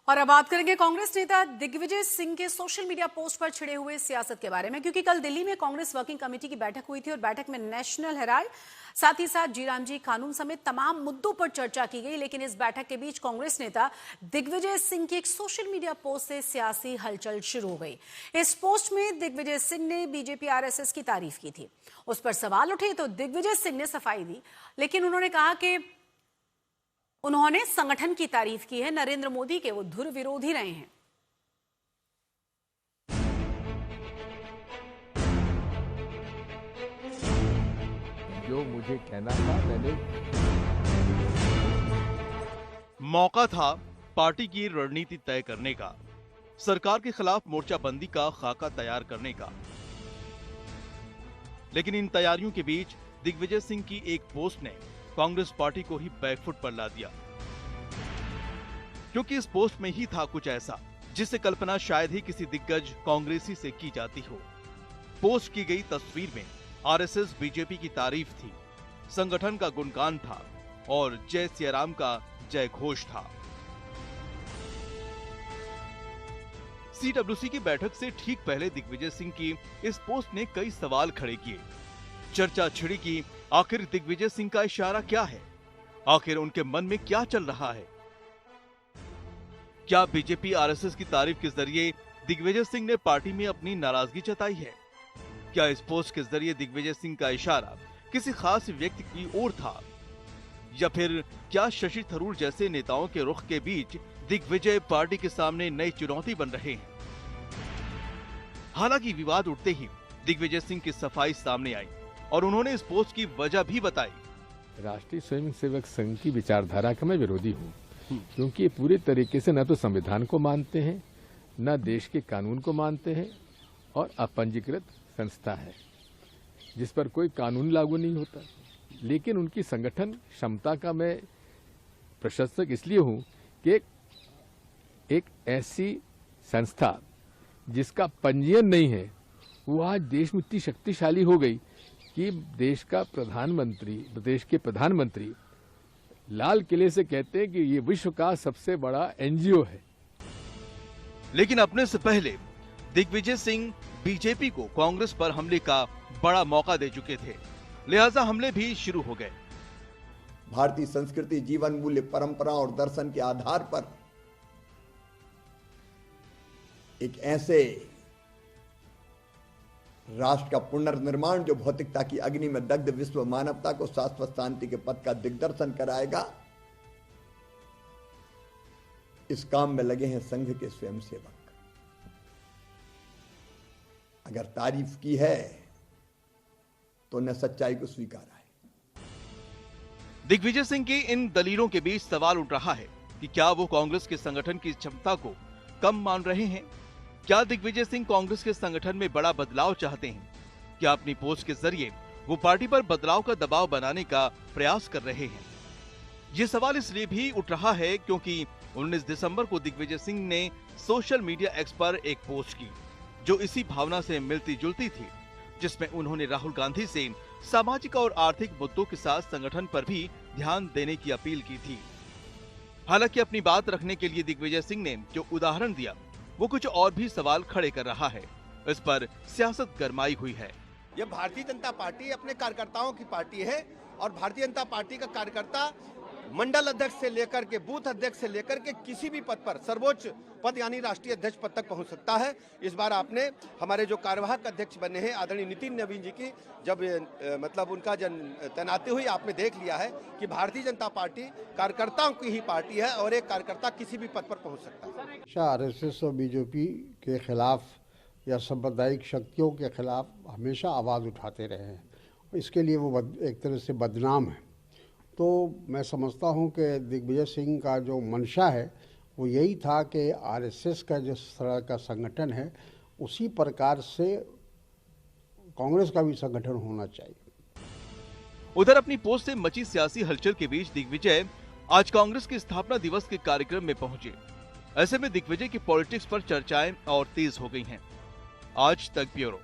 और अब बात करेंगे कांग्रेस नेता दिग्विजय सिंह के सोशल मीडिया पोस्ट पर छिड़े हुए सियासत के बारे में, क्योंकि कल दिल्ली में कांग्रेस वर्किंग कमेटी की बैठक हुई थी और बैठक में नेशनल हेराल्ड, साथ ही साथ जीरामजी कानून समेत तमाम मुद्दों पर चर्चा की गई। लेकिन इस बैठक के बीच कांग्रेस नेता दिग्विजय सिंह की एक सोशल मीडिया पोस्ट से सियासी हलचल शुरू हो गई। इस पोस्ट में दिग्विजय सिंह ने बीजेपी आरएसएस की तारीफ की थी। उस पर सवाल उठे तो दिग्विजय सिंह ने सफाई दी, लेकिन उन्होंने कहा कि उन्होंने संगठन की तारीफ की है, नरेंद्र मोदी के वो धुर विरोधी रहे हैं। जो मुझे कहना था मैंने। मौका था पार्टी की रणनीति तय करने का, सरकार के खिलाफ मोर्चाबंदी का खाका तैयार करने का। लेकिन इन तैयारियों के बीच दिग्विजय सिंह की एक पोस्ट ने कांग्रेस पार्टी को ही बैकफुट पर ला दिया, क्योंकि इस पोस्ट में ही था कुछ ऐसा जिससे कल्पना शायद ही किसी दिग्गज कांग्रेसी से की जाती हो। पोस्ट की गई तस्वीर में आरएसएस बीजेपी की तारीफ थी, संगठन का गुणगान था और जय सियाराम का जय घोष था। सीडब्ल्यूसी की बैठक से ठीक पहले दिग्विजय सिंह की इस पोस्ट ने कई सवाल खड़े किए। चर्चा छिड़ी कि आखिर दिग्विजय सिंह का इशारा क्या है, आखिर उनके मन में क्या चल रहा है। क्या बीजेपी आरएसएस की तारीफ के जरिए दिग्विजय सिंह ने पार्टी में अपनी नाराजगी जताई है? क्या इस पोस्ट के जरिए दिग्विजय सिंह का इशारा किसी खास व्यक्ति की ओर था, या फिर क्या शशि थरूर जैसे नेताओं के रुख के बीच दिग्विजय पार्टी के सामने नई चुनौती बन रहे हैं? हालांकि विवाद उठते ही दिग्विजय सिंह की सफाई सामने आई और उन्होंने इस पोस्ट की वजह भी बताई। राष्ट्रीय स्वयंसेवक संघ की विचारधारा का मैं विरोधी हूँ, क्योंकि ये पूरे तरीके से न तो संविधान को मानते हैं, न देश के कानून को मानते हैं, और अपंजीकृत संस्था है जिस पर कोई कानून लागू नहीं होता। लेकिन उनकी संगठन क्षमता का मैं प्रशंसक इसलिए हूँ कि एक ऐसी संस्था जिसका पंजीयन नहीं है, वो आज देश में इतनी शक्तिशाली हो गई कि देश के प्रधानमंत्री लाल किले से कहते हैं कि ये विश्व का सबसे बड़ा एनजीओ है। लेकिन अपने से पहले दिग्विजय सिंह बीजेपी को कांग्रेस पर हमले का बड़ा मौका दे चुके थे, लिहाजा हमले भी शुरू हो गए। भारतीय संस्कृति, जीवन मूल्य, परंपरा और दर्शन के आधार पर एक ऐसे राष्ट्र का पुनर्निर्माण जो भौतिकता की अग्नि में दग्ध विश्व मानवता को शाश्वत शांति के पथ का दिग्दर्शन कराएगा, इस काम में लगे हैं संघ के स्वयंसेवक। अगर तारीफ की है तो न सच्चाई को स्वीकारा है। दिग्विजय सिंह की इन दलीलों के बीच सवाल उठ रहा है कि क्या वो कांग्रेस के संगठन की क्षमता को कम मान रहे हैं? क्या दिग्विजय सिंह कांग्रेस के संगठन में बड़ा बदलाव चाहते हैं? क्या अपनी पोस्ट के जरिए वो पार्टी पर बदलाव का दबाव बनाने का प्रयास कर रहे हैं? ये सवाल इसलिए भी उठ रहा है क्योंकि 19 दिसंबर को दिग्विजय सिंह ने सोशल मीडिया एक्स पर एक पोस्ट की जो इसी भावना से मिलती जुलती थी, जिसमें उन्होंने राहुल गांधी से सामाजिक और आर्थिक मुद्दों के साथ संगठन पर भी ध्यान देने की अपील की थी। हालांकि अपनी बात रखने के लिए दिग्विजय सिंह ने जो उदाहरण दिया वो कुछ और भी सवाल खड़े कर रहा है। इस पर सियासत गरमाई हुई है। ये भारतीय जनता पार्टी अपने कार्यकर्ताओं की पार्टी है और भारतीय जनता पार्टी का कार्यकर्ता मंडल अध्यक्ष से लेकर के बूथ अध्यक्ष से लेकर के किसी भी पद पर सर्वोच्च पद यानी राष्ट्रीय अध्यक्ष पद तक पहुंच सकता है। इस बार आपने हमारे जो कार्यवाहक अध्यक्ष बने हैं आदरणीय नितिन नवीन जी की जब मतलब उनका तैनाती हुई, आपने देख लिया है कि भारतीय जनता पार्टी कार्यकर्ताओं की ही पार्टी है और एक कार्यकर्ता किसी भी पद पर पहुंच सकता है। आरएसएस और बीजेपी के खिलाफ या सांप्रदायिक शक्तियों के खिलाफ हमेशा आवाज़ उठाते रहे हैं, इसके लिए वो एक तरह से बदनाम है। तो मैं समझता हूं कि दिग्विजय सिंह का जो मंशा है वो यही था कि आरएसएस का जिस तरह का संगठन है उसी प्रकार से कांग्रेस का भी संगठन होना चाहिए। उधर अपनी पोस्ट से मची सियासी हलचल के बीच दिग्विजय आज कांग्रेस के स्थापना दिवस के कार्यक्रम में पहुंचे। ऐसे में दिग्विजय की पॉलिटिक्स पर चर्चाएं और तेज हो गई हैं। आज तक ब्यूरो।